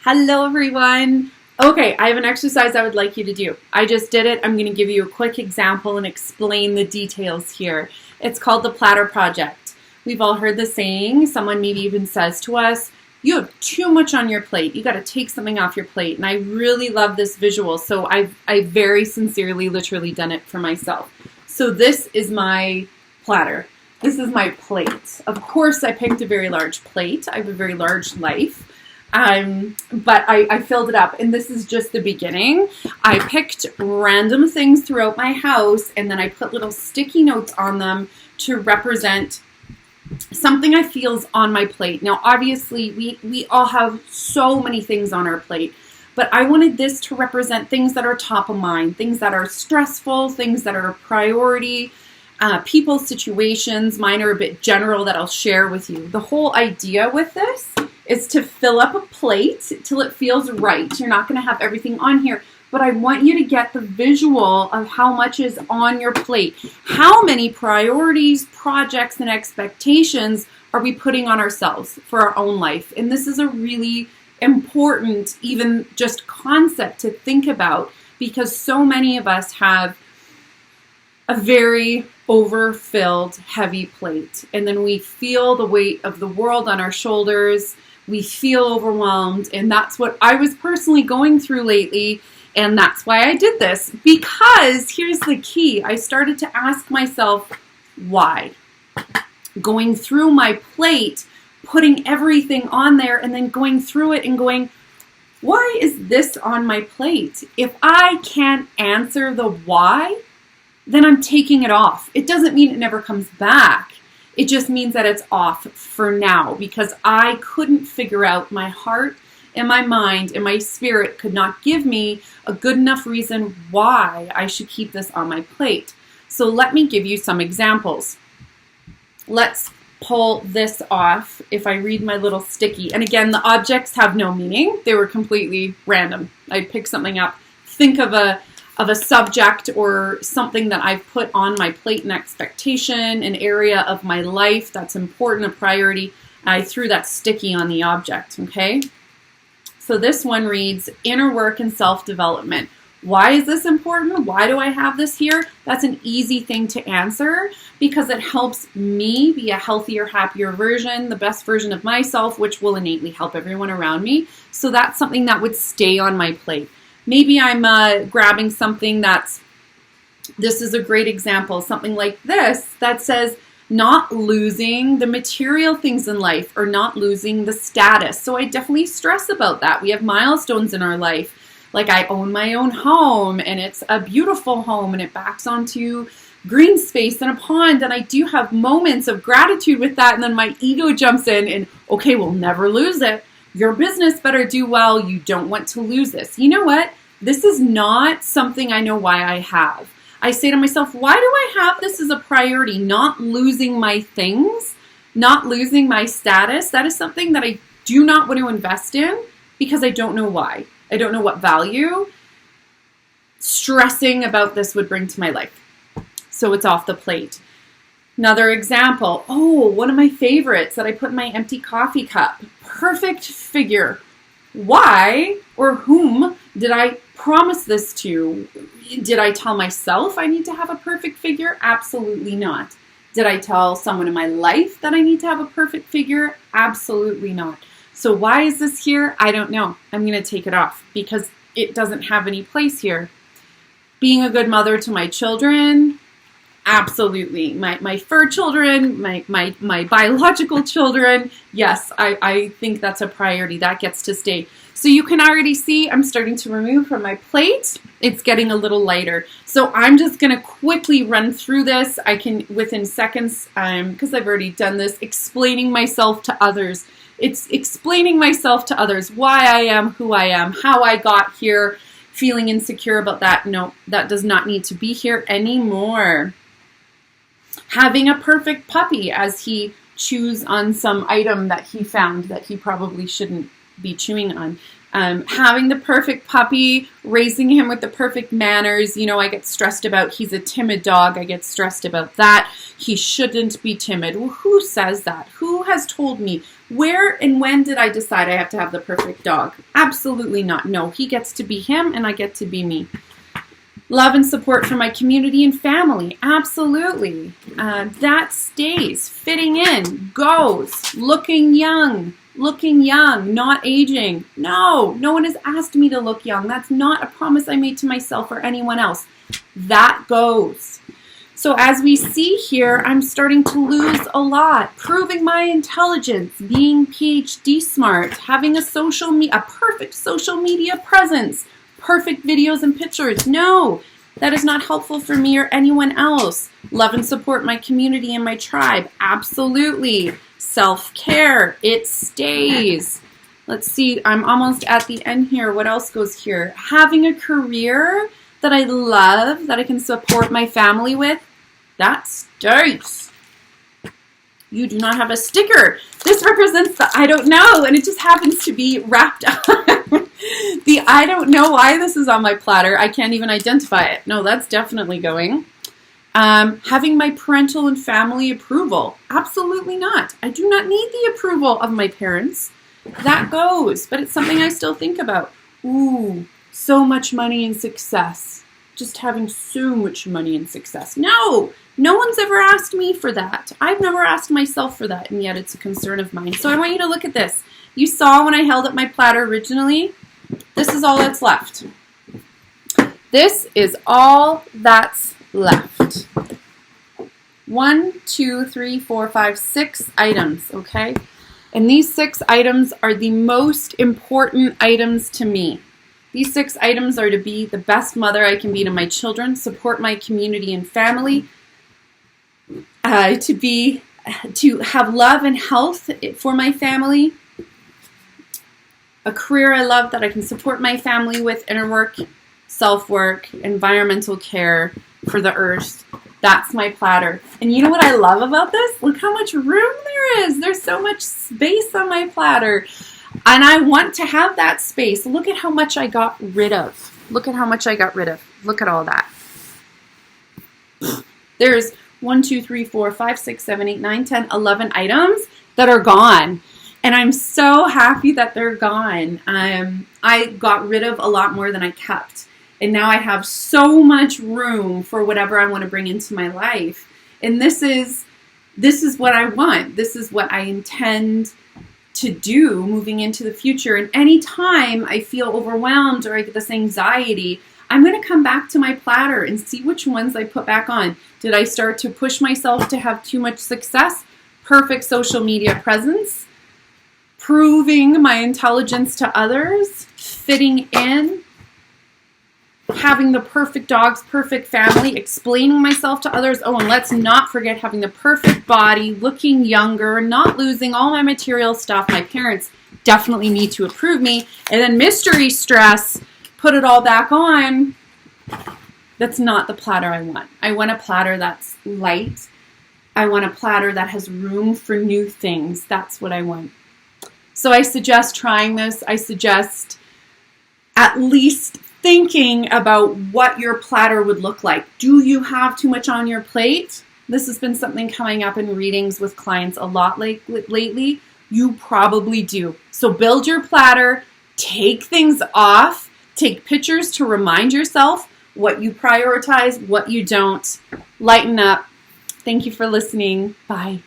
Hello, everyone. Okay, I have an exercise I would like you to do. I just did it. I'm going to give you a quick example and explain the details here. It's called the platter project. We've all heard the saying. Someone maybe even says to us, you have too much on your plate. You got to take something off your plate. And I really love this visual. So I've very sincerely, literally done it for myself. So this is my platter. This is my plate. Of course, I picked a very large plate. I have a very large life. But I filled it up, and this is just the beginning. I picked random things throughout my house, and then I put little sticky notes on them to represent something I feel is on my plate. Now, obviously, we all have so many things on our plate, but I wanted this to represent things that are top of mind, things that are stressful, things that are a priority, people, situations. Mine are a bit general that I'll share with you. The whole idea with this is to fill up a plate till it feels right. You're not going to have everything on here, but I want you to get the visual of how much is on your plate. How many priorities, projects, and expectations are we putting on ourselves for our own life? And this is a really important, even just concept to think about, because so many of us have a very overfilled, heavy plate. And then we feel the weight of the world on our shoulders. We feel overwhelmed. And that's what I was personally going through lately. And that's why I did this. Because here's the key. I started to ask myself, why? Going through my plate, putting everything on there, and then going through it and going, why is this on my plate? If I can't answer the why, then I'm taking it off. It doesn't mean it never comes back. It just means that it's off for now, because I couldn't figure out, my heart and my mind and my spirit could not give me a good enough reason why I should keep this on my plate. So let me give you some examples. Let's pull this off. If I read my little sticky, and again, the objects have no meaning. They were completely random. I picked something up. Think of a subject or something that I've put on my plate, an expectation, an area of my life that's important, a priority. I threw that sticky on the object, okay? So this one reads, inner work and self-development. Why is this important? Why do I have this here? That's an easy thing to answer because it helps me be a healthier, happier version, the best version of myself, which will innately help everyone around me. So that's something that would stay on my plate. Maybe I'm grabbing something this is a great example, something like this that says not losing the material things in life or not losing the status. So I definitely stress about that. We have milestones in our life. Like I own my own home and it's a beautiful home and it backs onto green space and a pond. And I do have moments of gratitude with that. And then my ego jumps in and, okay, we'll never lose it. Your business better do well. You don't want to lose this. You know what? This is not something I know why I have. I say to myself, why do I have this as a priority? Not losing my things, not losing my status. That is something that I do not want to invest in because I don't know why. I don't know what value stressing about this would bring to my life. So it's off the plate. Another example. Oh, one of my favorites that I put in my empty coffee cup. Perfect figure. Why or whom did I promise this to? Did I tell myself I need to have a perfect figure? Absolutely not. Did I tell someone in my life that I need to have a perfect figure? Absolutely not. So why is this here? I don't know. I'm going to take it off because it doesn't have any place here. Being a good mother to my children? Absolutely. My fur children, my biological children, yes, I think that's a priority. That gets to stay. So you can already see I'm starting to remove from my plate. It's getting a little lighter. So I'm just going to quickly run through this. I can, within seconds, because I've already done this, explaining myself to others. It's explaining myself to others, why I am who I am, how I got here, feeling insecure about that. No, that does not need to be here anymore. Having a perfect puppy as he chews on some item that he found that he probably shouldn't be chewing on. Having the perfect puppy, raising him with the perfect manners. You know, I get stressed about he's a timid dog. I get stressed about that. He shouldn't be timid. Well, who says that? Who has told me? Where and when did I decide I have to have the perfect dog? Absolutely not. No, he gets to be him and I get to be me. Love and support for my community and family. Absolutely. That stays. Fitting in. Goes. Looking young. Looking young, not aging. No one has asked me to look young. That's not a promise I made to myself or anyone else. That goes. So as we see here, I'm starting to lose a lot. Proving my intelligence, being PhD smart, having a perfect social media presence, perfect videos and pictures. No, that is not helpful for me or anyone else. Love and support my community and my tribe. Absolutely. Self-care, it stays. Let's see, I'm almost at the end here. What else goes here? Having a career that I love, that I can support my family with, that stays. You do not have a sticker. This represents the I don't know, and it just happens to be wrapped up. The I don't know why this is on my platter. I can't even identify it. No, that's definitely going. Having my parental and family approval. Absolutely not. I do not need the approval of my parents. That goes, but it's something I still think about. Ooh, so much money and success. Just having so much money and success. No one's ever asked me for that. I've never asked myself for that, and yet it's a concern of mine. So I want you to look at this. You saw when I held up my platter originally, this is all that's left. This is all that's left. 1, 2, 3, 4, 5, 6 items, okay? And these 6 items are the most important items to me. These 6 items are to be the best mother I can be to my children, support my community and family, to have love and health for my family, a career I love that I can support my family with, inner work, self-work, environmental care for the earth. That's my platter. And you know what I love about this? Look how much room there is. There's so much space on my platter. And I want to have that space. Look at how much I got rid of. Look at how much I got rid of. Look at all that. There's 1, 2, 3, 4, 5, 6, 7, 8, 9, 10, 11 items that are gone. And I'm so happy that they're gone. I got rid of a lot more than I kept. And now I have so much room for whatever I want to bring into my life. And this is what I want. This is what I intend to do moving into the future. And anytime I feel overwhelmed or I get this anxiety, I'm going to come back to my platter and see which ones I put back on. Did I start to push myself to have too much success? Perfect social media presence, proving my intelligence to others, fitting in, having the perfect dogs, perfect family, explaining myself to others. Oh, and let's not forget having the perfect body, looking younger, not losing all my material stuff. My parents definitely need to approve me. And then mystery stress, put it all back on. That's not the platter I want. I want a platter that's light. I want a platter that has room for new things. That's what I want. So I suggest trying this. I suggest at least thinking about what your platter would look like. Do you have too much on your plate? This has been something coming up in readings with clients a lot lately. You probably do. So build your platter, take things off, take pictures to remind yourself what you prioritize, what you don't. Lighten up. Thank you for listening. Bye.